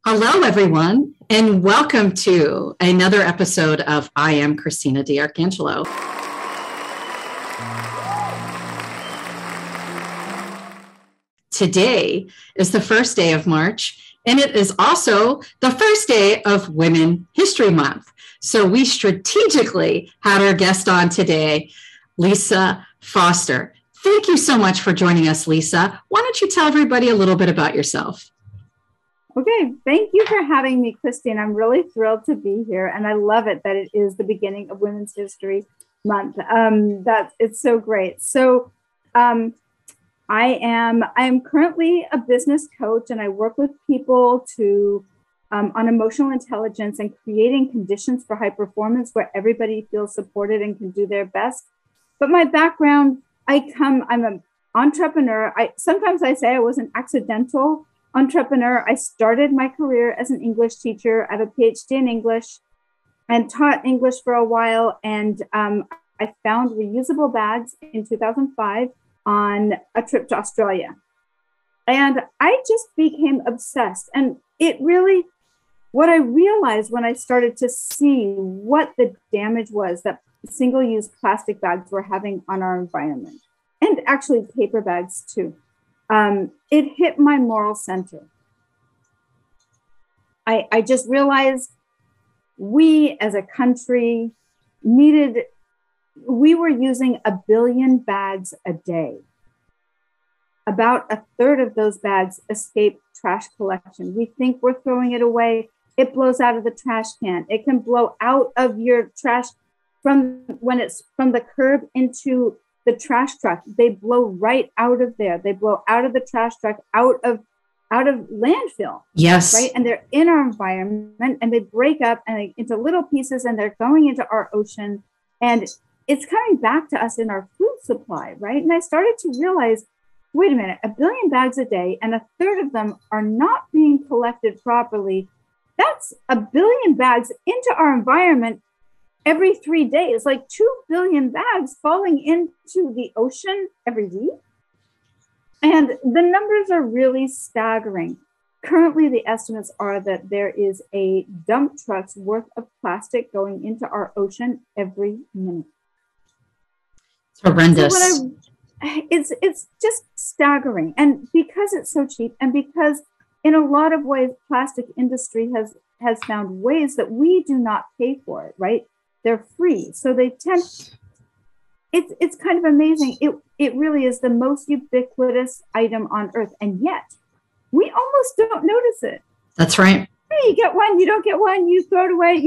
Hello, everyone, and welcome to another episode of I Am Christina DiArcangelo. Today is the first day of March, and it is also the first day of Women History Month. So we strategically had our guest on today, Lisa Foster. Thank you so much for joining us, Lisa. Why don't you tell everybody a little bit about yourself? Okay, thank you for having me, Christine. I'm really thrilled to be here, and I love it that it is the beginning of Women's History Month. It's so great. I am currently a business coach, and I work with people on emotional intelligence and creating conditions for high performance where everybody feels supported and can do their best. But my background, I'm an entrepreneur. Sometimes I say I was an accidental entrepreneur. I started my career as an English teacher. I have a PhD in English and taught English for a while. And I found reusable bags in 2005 on a trip to Australia. And I just became obsessed. And what I realized when I started to see what the damage was that single-use plastic bags were having on our environment, and actually paper bags too. It hit my moral center. I just realized we as a country we were using 1 billion bags a day. About a third of those bags escape trash collection. We think we're throwing it away. It blows out of the trash can. It can blow out of your trash when it's from the curb into the trash truck. They blow right out of there. They blow out of the trash truck, out of landfill. Yes. Right. And they're in our environment, and they break up into little pieces, and they're going into our ocean, and it's coming back to us in our food supply. Right. And I started to realize, wait a minute, 1 billion bags a day, and a third of them are not being collected properly. That's 1 billion bags into our environment every 3 days, like 2 billion bags falling into the ocean every week. And the numbers are really staggering. Currently, the estimates are that there is a dump truck's worth of plastic going into our ocean every minute. It's horrendous. So it's just staggering. And because it's so cheap, and because in a lot of ways, plastic industry has found ways that we do not pay for it, right? They're free. So it's kind of amazing. It really is the most ubiquitous item on earth. And yet we almost don't notice it. That's right. Hey, you get one, you don't get one, you throw it away.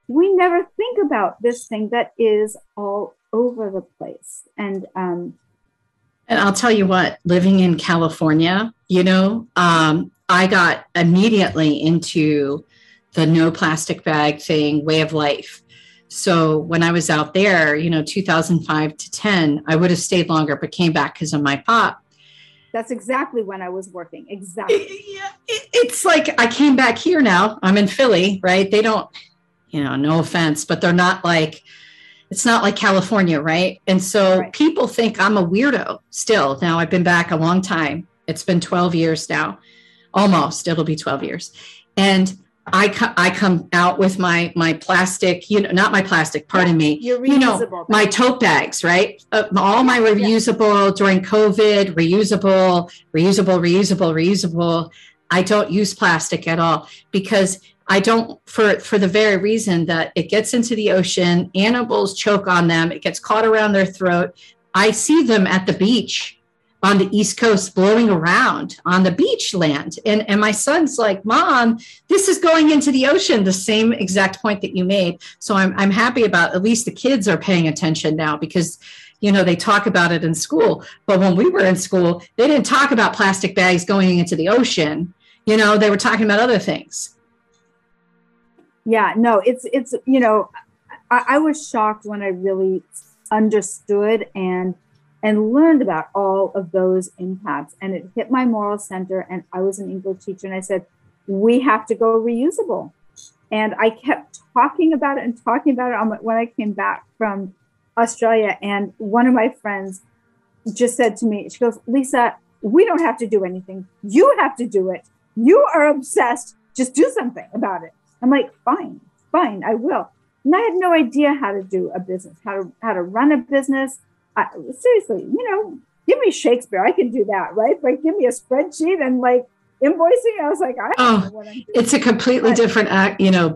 We never think about this thing that is all over the place. And I'll tell you what, living in California, I got immediately into the no plastic bag thing, way of life. So when I was out there, 2005 to 10, I would have stayed longer, but came back because of my pop. That's exactly when I was working. Exactly. It's like I came back here now. I'm in Philly, right? They don't, no offense, but they're not like, it's not like California, right? And so Right. People think I'm a weirdo still. Now I've been back a long time. It's been 12 years now, almost. It'll be 12 years. And I come out with my plastic, not my plastic, pardon me, Your reusable my tote bags, right? All my reusable during COVID, reusable. I don't use plastic at all because I don't, for the very reason that it gets into the ocean, animals choke on them, it gets caught around their throat. I see them at the beach on the East Coast blowing around on the beach land. And my son's like, Mom, this is going into the ocean, the same exact point that you made. So I'm happy about at least the kids are paying attention now because, they talk about it in school. But when we were in school, they didn't talk about plastic bags going into the ocean. They were talking about other things. Yeah, no, I was shocked when I really understood and learned about all of those impacts. And it hit my moral center. And I was an English teacher, and I said, we have to go reusable. And I kept talking about it when I came back from Australia. And one of my friends just said to me, she goes, Lisa, we don't have to do anything. You have to do it. You are obsessed. Just do something about it. I'm like, fine, I will. And I had no idea how to do a business, how to run a business. Seriously, give me Shakespeare. I can do that, right? But give me a spreadsheet and like invoicing. I was like, I don't know what I'm doing. It's a completely different,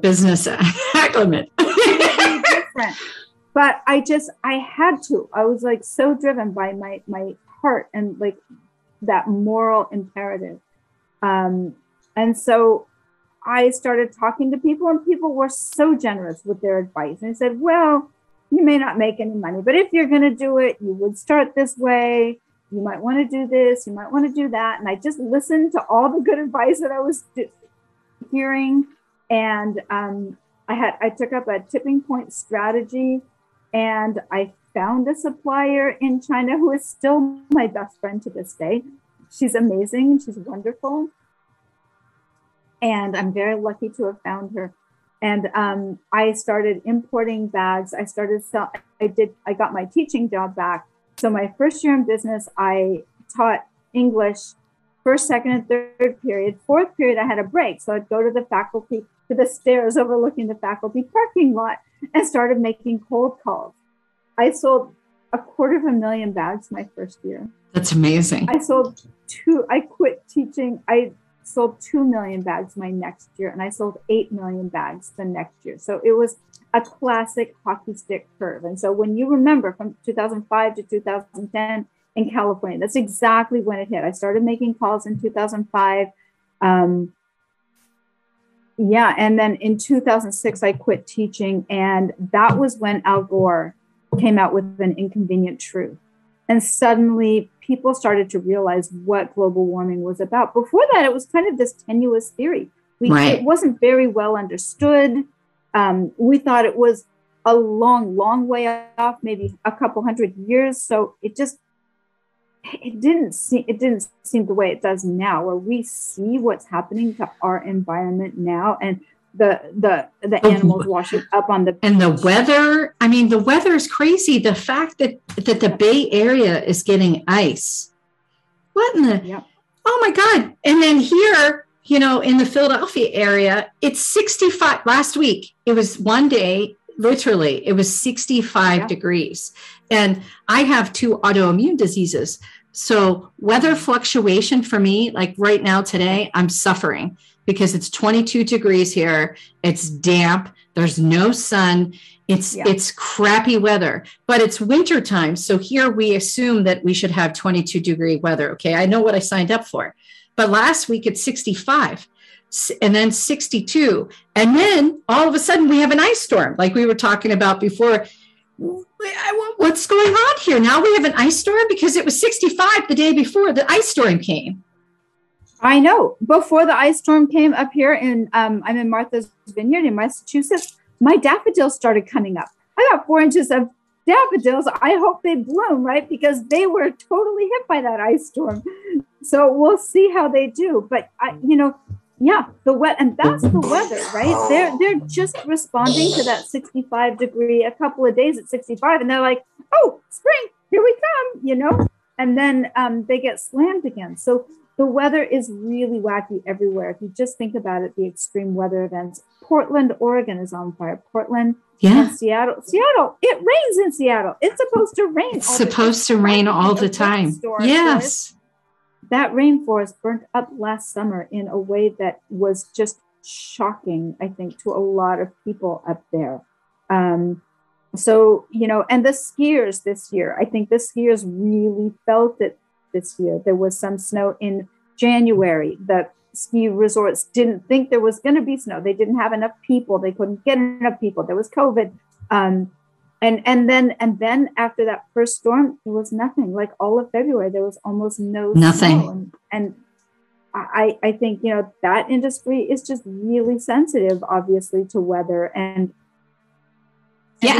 business acclimate. Completely different. But I had to. I was like so driven by my heart and like that moral imperative. And so I started talking to people, and people were so generous with their advice. And they said, well, you may not make any money, but if you're going to do it, you would start this way. You might want to do this. You might want to do that. And I just listened to all the good advice that I was hearing. And I took up a tipping point strategy, and I found a supplier in China who is still my best friend to this day. She's amazing. She's wonderful. And I'm very lucky to have found her. And I started importing bags. I got my teaching job back. So my first year in business, I taught English first, second, and third period. Fourth period, I had a break. So I'd go to the stairs overlooking the faculty parking lot and started making cold calls. I sold 250,000 bags my first year. That's amazing. I quit teaching. I sold 2 million bags my next year, and I sold 8 million bags the next year. So it was a classic hockey stick curve. And so when you remember from 2005 to 2010 in California, that's exactly when it hit. I started making calls in 2005. And then in 2006, I quit teaching. And that was when Al Gore came out with An Inconvenient Truth. And suddenly people started to realize what global warming was about. Before that, it was kind of this tenuous theory. It wasn't very well understood. We thought it was a long, long way off, maybe a couple hundred years. So it didn't seem the way it does now, where we see what's happening to our environment now, and the animals washing up on the beach. And the weather. I mean, the weather is crazy. The fact that the Bay Area is getting ice. What in the? Yep. Oh my God! And then here, in the Philadelphia area, it's 65. Last week, it was one day. Literally, it was 65 degrees. And I have 2 autoimmune diseases. So weather fluctuation for me, like right now today, I'm suffering because it's 22 degrees here. It's damp. There's no sun. It's crappy weather, but it's winter time. So here we assume that we should have 22-degree weather. Okay, I know what I signed up for. But last week it's 65. And then 62. And then all of a sudden we have an ice storm, like we were talking about before. What's going on here? Now we have an ice storm because it was 65 the day before the ice storm came. I know. Before the ice storm came up here I'm in Martha's Vineyard in Massachusetts, my daffodils started coming up. I got 4 inches of daffodils. I hope they bloom, right? Because they were totally hit by that ice storm. So we'll see how they do. But and that's the weather, right? They're just responding to that 65 degree, a couple of days at 65, and they're like, oh, spring, here we come, and then they get slammed again. So the weather is really wacky everywhere. If you just think about it, the extreme weather events. Portland, Oregon is on fire. Portland and Seattle, it rains in Seattle. It's supposed to rain. It's supposed to rain all the time. Yes. That rainforest burnt up last summer in a way that was just shocking, I think, to a lot of people up there. And the skiers this year, I think the skiers really felt it this year. There was some snow in January. The ski resorts didn't think there was going to be snow. They didn't have enough people. They couldn't get enough people. There was COVID. And then after that first storm, there was nothing. Like all of February, there was almost nothing. Snow. And I think, that industry is just really sensitive, obviously, to weather and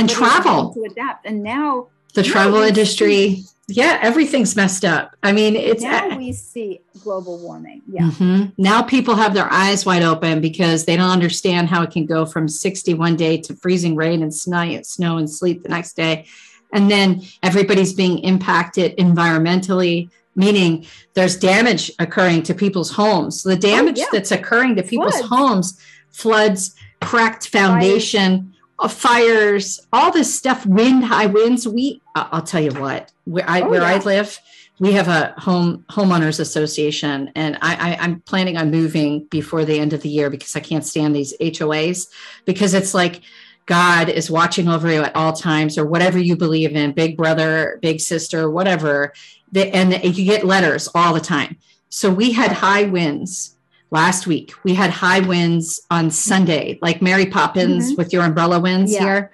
travel to adapt. And now the travel industry, everything's messed up. I mean, now we see global warming. Yeah. Mm-hmm. Now people have their eyes wide open because they don't understand how it can go from 61 day to freezing rain and snow and sleet the next day. And then everybody's being impacted environmentally. meaning there's damage occurring to people's homes. The damage that's occurring to people's homes, floods, cracked foundation, fires, all this stuff, high winds. I'll tell you what, where I live, we have a homeowners association, and I'm planning on moving before the end of the year because I can't stand these HOAs, because it's like God is watching over you at all times, or whatever you believe in, big brother, big sister, whatever. And you get letters all the time. So we had high winds last week. We had high winds on Sunday, like Mary Poppins with your umbrella winds here.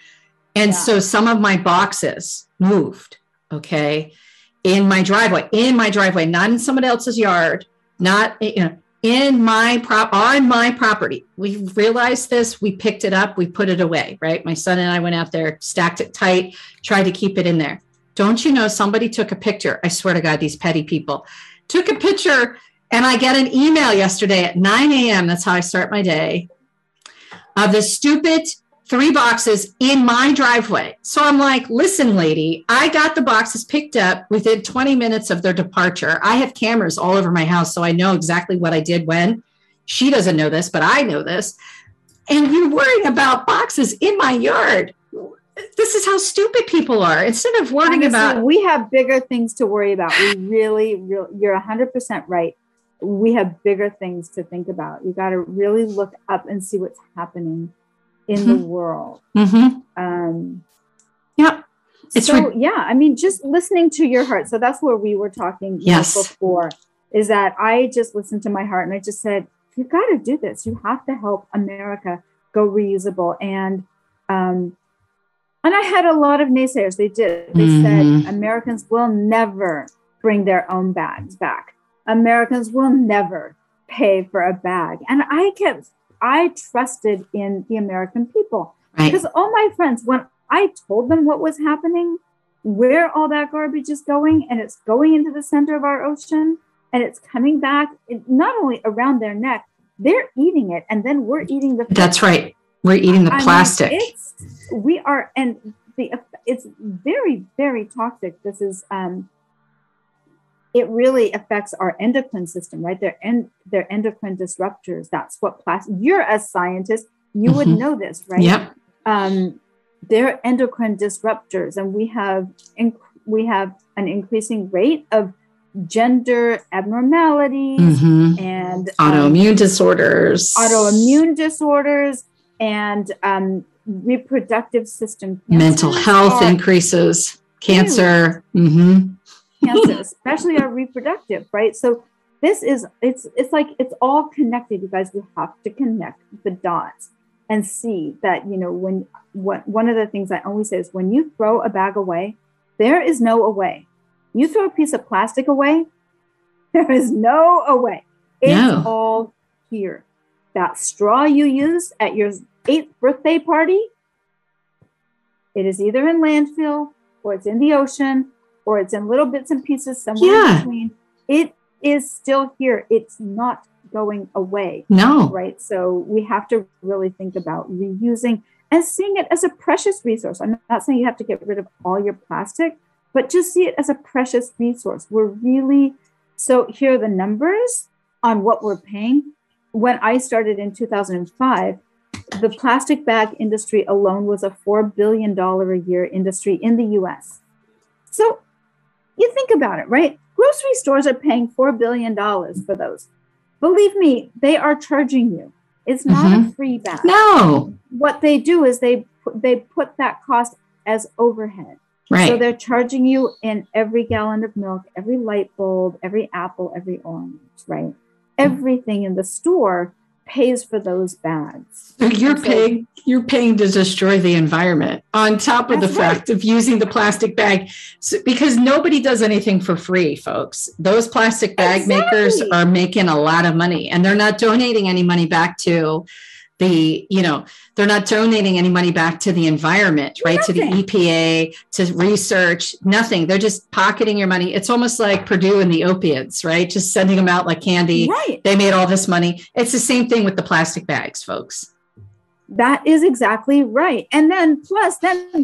And so some of my boxes moved, in my driveway, not in somebody else's yard, not, on my property. We realized this, we picked it up, we put it away, right? My son and I went out there, stacked it tight, tried to keep it in there. Don't you know, somebody took a picture. I swear to God, these petty people took a picture, and I get an email yesterday at 9 a.m. That's how I start my day, of the stupid 3 boxes in my driveway. So I'm like, listen, lady, I got the boxes picked up within 20 minutes of their departure. I have cameras all over my house, so I know exactly what I did when. She doesn't know this, but I know this. And you're worrying about boxes in my yard. This is how stupid people are. Instead of worrying about... We have bigger things to worry about. We really, you're 100% right. We have bigger things to think about. You got to really look up and see what's happening in the world. Just listening to your heart. So that's where we were talking before, is that I just listened to my heart, and I just said, you got to do this. You have to help America go reusable. And I had a lot of naysayers. They did. They said Americans will never bring their own bags back. Americans will never pay for a bag. And I trusted in the American people, because all my friends, when I told them what was happening, where all that garbage is going, and it's going into the center of our ocean, and it's coming back, not only around their neck, they're eating it. And then we're eating the... That's right. We're eating the plastic. It's very, very toxic. This is, it really affects our endocrine system, right? They're endocrine disruptors. That's what plastic, you're a scientist, you would know this, right? Yep. They're endocrine disruptors, and we have an increasing rate of gender abnormalities and autoimmune disorders and reproductive system cancer. Mental health increases, cancer. Cancer, especially our reproductive, right? So this is, it's like, it's all connected, you guys. We have to connect the dots and see that, one of the things I always say is, when you throw a bag away, there is no away. You throw a piece of plastic away, there is no away. It's all here. That straw you used at your 8th birthday party, it is either in landfill, or it's in the ocean, or it's in little bits and pieces somewhere in between. It is still here. It's not going away. No. Right? So we have to really think about reusing and seeing it as a precious resource. I'm not saying you have to get rid of all your plastic, but just see it as a precious resource. So here are the numbers on what we're paying. When I started in 2005, the plastic bag industry alone was a $4 billion a year industry in the US. So you think about it, right? Grocery stores are paying $4 billion for those. Believe me, they are charging you. It's not a free bag. No. What they do is they put that cost as overhead. Right. So they're charging you in every gallon of milk, every light bulb, every apple, every orange, right? Everything in the store pays for those bags. So you're paying to destroy the environment on top of the fact of using the plastic bag, because nobody does anything for free, folks. Those plastic bag makers are making a lot of money, and they're not donating any money back to they're not donating any money back to the environment, right? To the EPA, to research, nothing. They're just pocketing your money. It's almost like Purdue and the opiates, right? Just sending them out like candy. Right. They made all this money. It's the same thing with the plastic bags, folks. That is exactly right. And then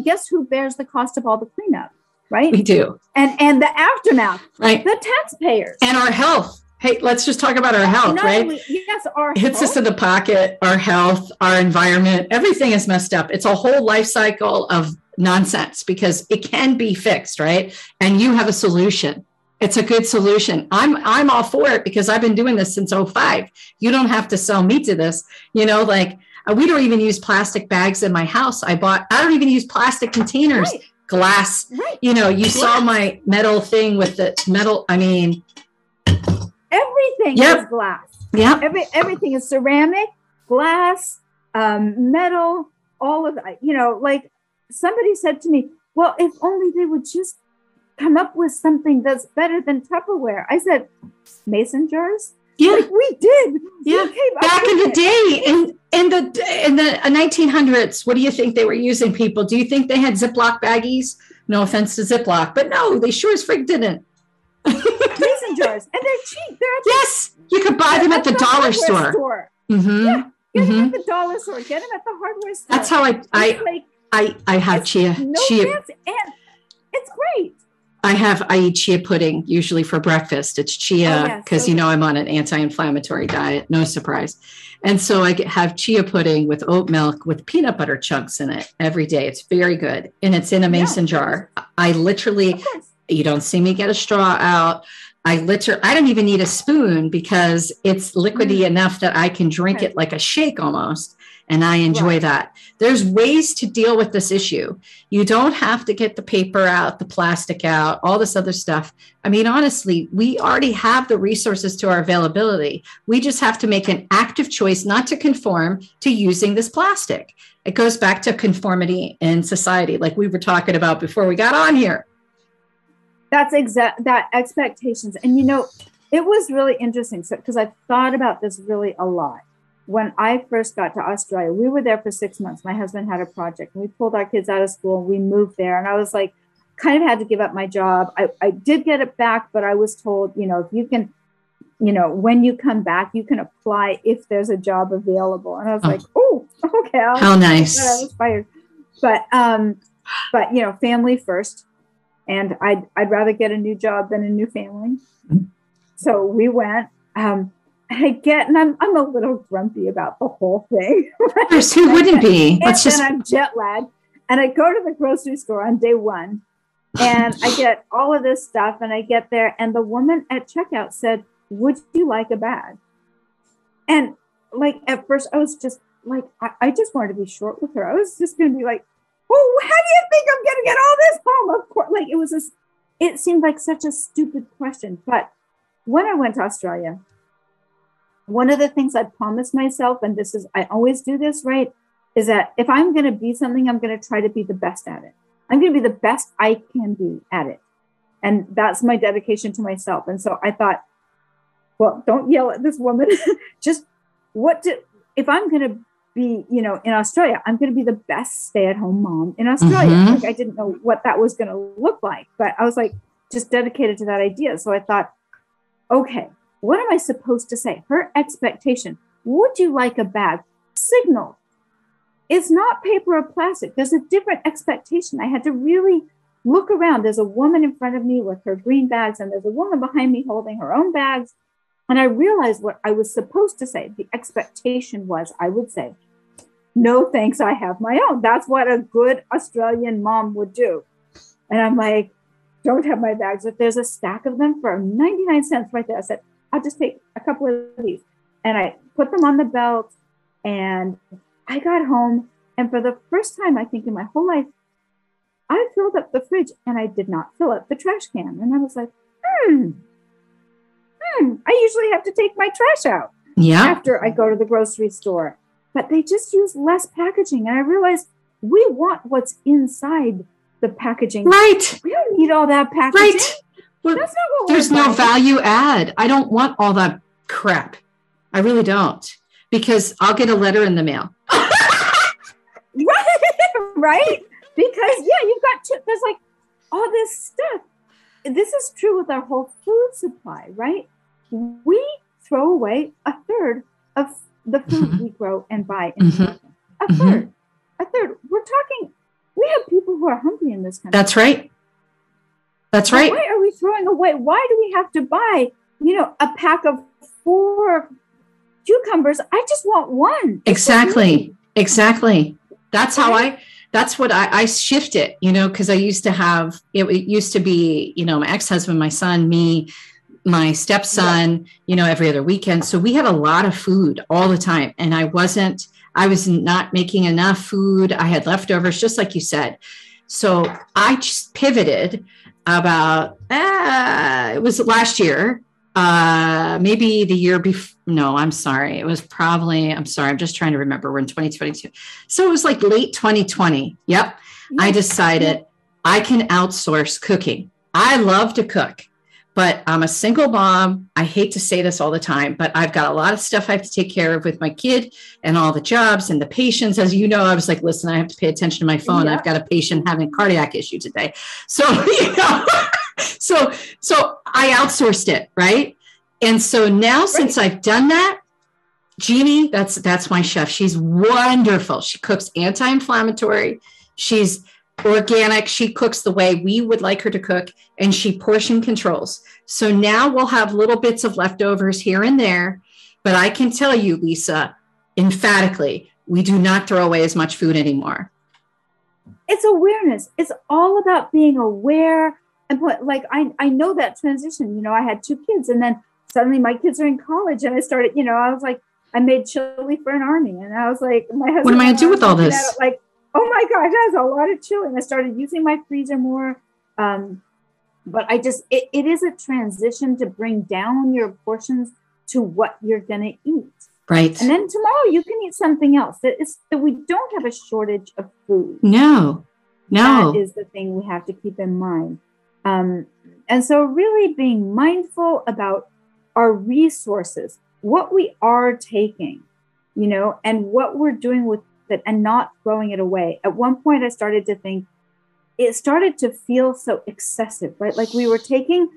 guess who bears the cost of all the cleanup? right? We do. And the aftermath, right? The taxpayers. And our health. Hey, let's just talk about our health, right? Only, yes, our hits health. us in the pocket, our health, our environment, everything is messed up. It's a whole life cycle of nonsense because it can be fixed, right? And you have a solution. It's a good solution. I'm all for it because I've been doing this since 2005. You don't have to sell me to this. You know, like we don't even use plastic bags in my house. I don't even use plastic containers, right. Glass. Right. You know, you saw my metal thing with the metal. I mean, everything is glass. Yeah. Everything is ceramic, glass, metal, all of that. You know, like somebody said to me, well, if only they would just come up with something that's better than Tupperware. I said, mason jars? Yeah. Like we did. Yeah. Back in the day, in the 1900s, what do you think they were using, people? Do you think they had Ziploc baggies? No offense to Ziploc, but no, they sure as frig didn't. Mason jars. And they're cheap. Yes. You could buy them at the dollar store. Mm-hmm. Yeah. Get them at the dollar store. Get them at the hardware store. That's how I have chia. Chia. And it's great. I eat chia pudding usually for breakfast. It's chia because, you know, I'm on an anti-inflammatory diet. No surprise. And so I have chia pudding with oat milk with peanut butter chunks in it every day. It's very good. And it's in a mason jar. I literally, you don't see me get a straw out. I don't even need a spoon because it's liquidy enough that I can drink it like a shake almost. And I enjoy that. There's ways to deal with this issue. You don't have to get the paper out, the plastic out, all this other stuff. I mean, honestly, we already have the resources to our availability. We just have to make an active choice not to conform to using this plastic. It goes back to conformity in society, like we were talking about before we got on here. That's that expectations. And, you know, it was really interesting because I've thought about this really a lot. When I first got to Australia, we were there for 6 months. My husband had a project and we pulled our kids out of school and we moved there. And I was like, kind of had to give up my job. I did get it back, but I was told, you know, if you can, you know, when you come back, you can apply if there's a job available. And I was like, oh, okay. How nice. I was fired. But, you know, family first. And I'd rather get a new job than a new family. So we went, and I'm a little grumpy about the whole thing. Who wouldn't be? And I'm jet lagged. And I go to the grocery store on day one and I get all of this stuff and I get there and the woman at checkout said, would you like a bag? And like, at first I was just like, I just wanted to be short with her. I was just going to be like, oh, how do you think I'm going to get all this home? Of course, like it seemed like such a stupid question. But when I went to Australia, one of the things I promised myself, and I always do this, right, is that if I'm going to be something, I'm going to try to be the best at it. I'm going to be the best I can be at it. And that's my dedication to myself. And so I thought, well, don't yell at this woman. Just if I'm going to be, you know, in Australia, I'm going to be the best stay-at-home mom in Australia. Mm-hmm. Like I didn't know what that was going to look like, but I was like, just dedicated to that idea. So I thought, okay, what am I supposed to say? Her expectation, would you like a bag? Signal. It's not paper or plastic. There's a different expectation. I had to really look around. There's a woman in front of me with her green bags, and there's a woman behind me holding her own bags. And I realized what I was supposed to say. The expectation was, I would say, no, thanks, I have my own. That's what a good Australian mom would do. And I'm like, don't have my bags. If there's a stack of them for 99 cents right there, I said, I'll just take a couple of these. And I put them on the belt and I got home. And for the first time, I think in my whole life, I filled up the fridge and I did not fill up the trash can. And I was like, I usually have to take my trash out after I go to the grocery store. But they just use less packaging. And I realized we want what's inside the packaging. Right. We don't need all that packaging. Right. Well, that's not what there's no value add. I don't want all that crap. I really don't. Because I'll get a letter in the mail. Right? Because, you've got there's like all this stuff. This is true with our whole food supply, right? We throw away a third of the food we grow and buy in America. A third. We're talking, we have people who are hungry in this country. That's right. That's right. Why are we throwing away? Why do we have to buy, a pack of 4 cucumbers? I just want one. Exactly. That's how that's what I shift it, because I used to have, it used to be, my ex-husband, my son, me, my stepson, every other weekend. So we had a lot of food all the time. And I was not making enough food. I had leftovers, just like you said. So I just pivoted about, it was last year, maybe the year before. No, I'm sorry. It was probably, I'm sorry. I'm just trying to remember. We're in 2022. So it was like late 2020. Yep. I decided I can outsource cooking. I love to cook, but I'm a single mom. I hate to say this all the time, but I've got a lot of stuff I have to take care of with my kid and all the jobs and the patients. As you know, I was like, listen, I have to pay attention to my phone. I've got a patient having a cardiac issue today. So, so I outsourced it. Right. And so now since I've done that, Jeannie, that's my chef. She's wonderful. She cooks anti-inflammatory. She's organic. She cooks the way we would like her to cook, and she portion controls. So now we'll have little bits of leftovers here and there, but I can tell you, Lisa, emphatically, we do not throw away as much food anymore. It's awareness. It's all about being aware. And I know that transition. I had 2 kids, and then suddenly my kids are in college, and I started, I was like, I made chili for an army, and I was like, my husband, what am I going to do with all this? Like, oh my gosh, that's a lot of chili. And I started using my freezer more. But it is a transition to bring down your portions to what you're going to eat. Right. And then tomorrow you can eat something else. That we don't have a shortage of food. No. That is the thing we have to keep in mind. And so really being mindful about our resources, what we are taking, and what we're doing with it and not throwing it away. At one point I started to think, it started to feel so excessive, right? Like we were taking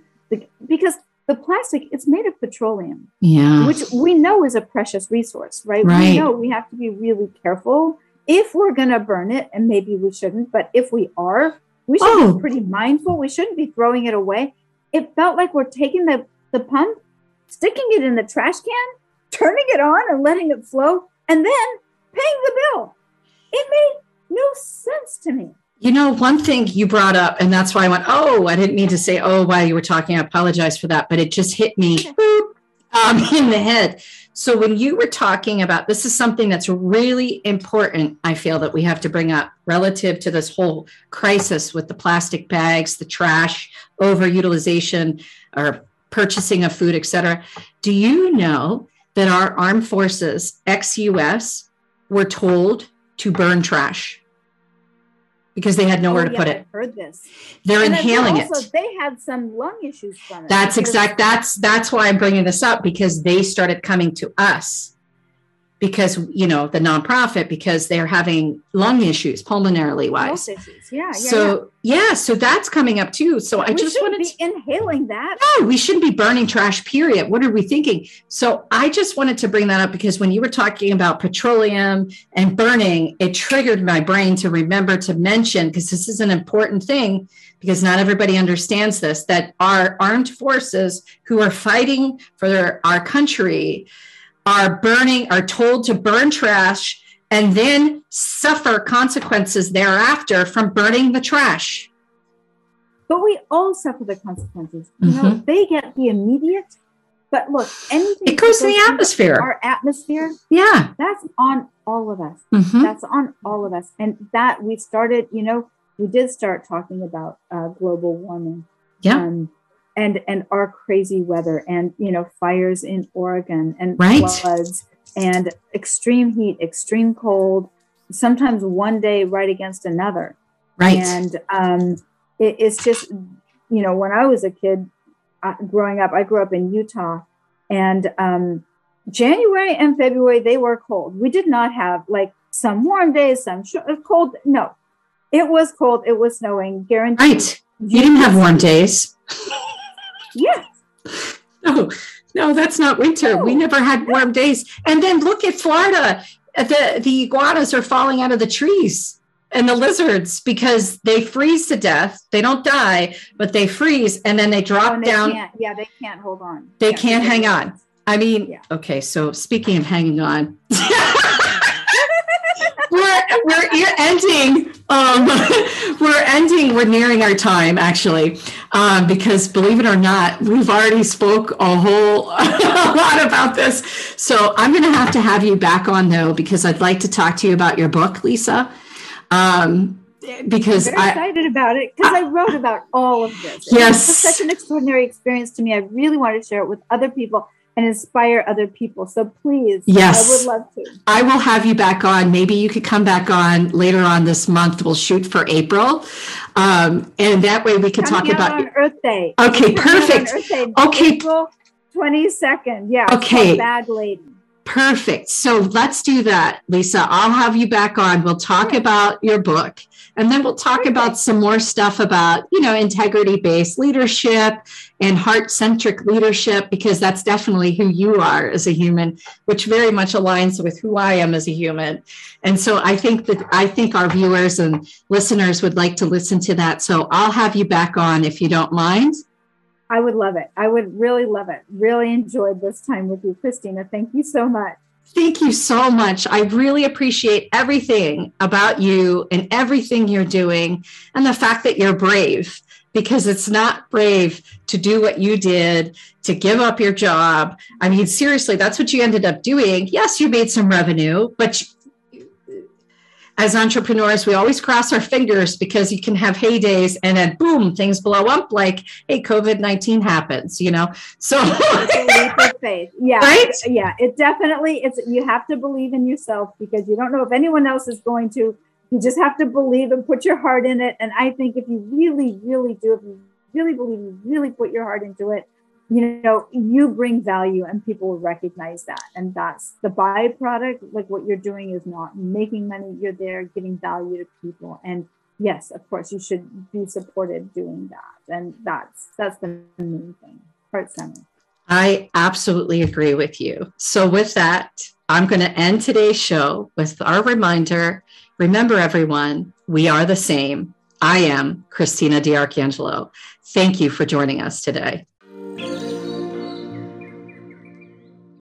because the plastic, it's made of petroleum, which we know is a precious resource, right? We know we have to be really careful if we're going to burn it, and maybe we shouldn't, but if we are, we should be pretty mindful. We shouldn't be throwing it away. It felt like we're taking the pump, sticking it in the trash can, turning it on and letting it flow, and then paying the bill. It made no sense to me. One thing you brought up, and that's why I went, I didn't mean to say, while you were talking, I apologize for that, but it just hit me in the head. So when you were talking about, this is something that's really important, I feel that we have to bring up relative to this whole crisis with the plastic bags, the trash, overutilization, or purchasing of food, et cetera. Do you know that our armed forces, ex-US, were told to burn trash because they had nowhere to put it? I've heard this. They're inhaling it. They had some lung issues from it. That's why I'm bringing this up, because they started coming to us because, the nonprofit, because they're having lung issues, pulmonarily wise. Health issues. So that's coming up too. So I just wanted to be inhaling that. No, we shouldn't be burning trash, period. What are we thinking? So I just wanted to bring that up because when you were talking about petroleum and burning, it triggered my brain to remember to mention, because this is an important thing, because not everybody understands this, that our armed forces who are fighting for our country are told to burn trash and then suffer consequences thereafter from burning the trash. But we all suffer the consequences. They get the immediate, but look, anything it goes in the atmosphere. Our atmosphere, that's on all of us. That's on all of us. And that we started, we did start talking about global warming. And our crazy weather, and fires in Oregon, and floods, and extreme heat, extreme cold, sometimes one day right against another. And it's just, when I was a kid growing up, I grew up in Utah, and January and February, they were cold. We did not have like some warm days, some cold. No, it was cold. It was snowing, guaranteed. Right. You didn't have warm days. Yes. No, that's not winter. We never had warm days. And then look at Florida. The iguanas are falling out of the trees. and the lizards, because they freeze to death. They don't die, but they freeze and then they drop down. They can't hold on. They can't hang on. I mean, okay, so speaking of hanging on, we're ending. We're nearing our time, actually, because believe it or not, we've already spoke a lot about this. So I'm going to have you back on, though, because I'd like to talk to you about your book, Lisa. Because I'm excited about it, because I wrote about all of this. Yes. It was such an extraordinary experience to me. I really wanted to share it with other people and inspire other people. So please, yes, I would love to. I will have you back on. Maybe you could come back on later on this month. We'll shoot for April. And that way we could talk about on Earth Day. Okay, perfect. Earth Day, okay. April 22nd. Yeah. Okay. Bad Lady. Perfect. So let's do that, Lisa. I'll have you back on. We'll talk about your book, and then we'll talk about some more stuff about, integrity-based leadership and heart-centric leadership, because that's definitely who you are as a human, which very much aligns with who I am as a human. And so I think our viewers and listeners would like to listen to that. So I'll have you back on if you don't mind. I would love it. I would really love it. Really enjoyed this time with you, Christina. Thank you so much. Thank you so much. I really appreciate everything about you and everything you're doing, and the fact that you're brave, because it's not brave to do what you did, to give up your job. I mean, seriously, that's what you ended up doing. Yes, you made some revenue, but as entrepreneurs, we always cross our fingers, because you can have heydays and then boom, things blow up like, hey, COVID-19 happens, So it's a leap of faith. Yeah. Right? Yeah. It definitely you have to believe in yourself, because you don't know if anyone else is going to. You just have to believe and put your heart in it. And I think if you really, really do, if you really believe, you really put your heart into it, you bring value, and people will recognize that. And that's the byproduct. Like, what you're doing is not making money. You're there giving value to people. And yes, of course, you should be supported doing that. And that's the main thing, heart-centered. I absolutely agree with you. So with that, I'm going to end today's show with our reminder. Remember, everyone, we are the same. I am Christina DiArcangelo. Thank you for joining us today.